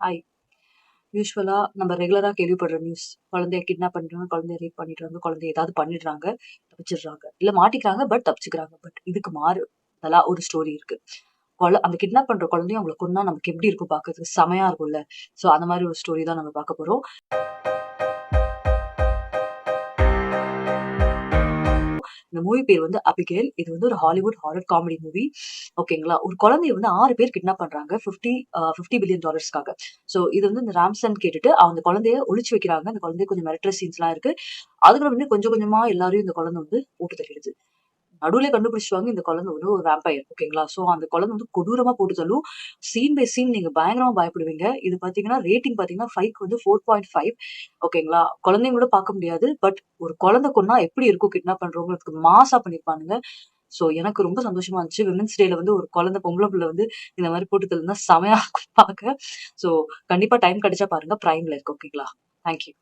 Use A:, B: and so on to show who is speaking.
A: Hi. யூஸ்வலா நம்ம ரெகுலரா கேள்விப்படுற நியூஸ், குழந்தைய கிட்னாப் பண்றாங்க, குழந்தைய ரேப் பண்ணிடுறாங்க, குழந்தைய ஏதாவது பண்ணிடுறாங்க, தப்பிச்சிடுறாங்க. இல்ல மாட்டிக்கிறாங்க, பட் தப்பிச்சுக்கிறாங்க. பட் இதுக்கு மாறுதலா ஒரு ஸ்டோரி இருக்கு. அந்த கிட்னாப் பண்ற குழந்தையும் அவங்கள கொன்னா நமக்கு எப்படி இருக்கும் பாக்குறதுக்கு? செமையா இருக்கும்ல. சோ அந்த மாதிரி ஒரு ஸ்டோரி தான் நம்ம பார்க்க போறோம். இந்த மூவி பேர் வந்து அபிகேல். இது வந்து ஒரு ஹாலிவுட் ஹாரர் காமெடி மூவி. ஓகேங்களா? ஒரு குழந்தைய வந்து 6 பேர் கிட்னாப் பண்றாங்க. 50 பில்லியன் டாலர்ஸ்க்காக. சோ இது வந்து இந்த ராம்சன் கேட்டுட்டு அந்த குழந்தைய ஒளிச்சு வைக்கிறாங்க. அந்த குழந்தைய கொஞ்சம் மிரட்டுற சீன்ஸ்லாம் இருக்கு. அதுக்கப்புறம் வந்து கொஞ்சம் கொஞ்சமா எல்லாரையும் இந்த குழந்தை வந்து போட்டு தள்ளிடுது. நடுவுல கண்டுபிடிச்சுவாங்க இந்த குழந்தை வந்து ஒரு வேம்பயர். ஓகேங்களா? சோ அந்த குழந்தை வந்து கொடூரமா போட்டு தள்ளும். சீன் பை சீன் நீங்க பயங்கரமா பயப்படுவீங்க. இது பாத்தீங்கன்னா ரேட்டிங் பாத்தீங்கன்னா 5க்கு வந்து 4.5. ஓகேங்களா? குழந்தைங்க கூட பார்க்க முடியாது. பட் ஒரு குழந்தை கொன்னா எப்படி இருக்கும் கிட்னாப் பண்றவங்களுக்கு மாசா பண்ணிருப்பானுங்க. சோ எனக்கு ரொம்ப சந்தோஷமா இருந்துச்சு. விமென்ஸ் டேல வந்து ஒரு குழந்தை பொம்பளை புள்ள வந்து இந்த மாதிரி போட்டு தள்ளுனா செமையா இருக்கும் பார்க்க. சோ கண்டிப்பா டைம் கிடைச்சா பாருங்க. பிரைம்ல இருக்கு. ஓகேங்களா? தேங்க்யூ.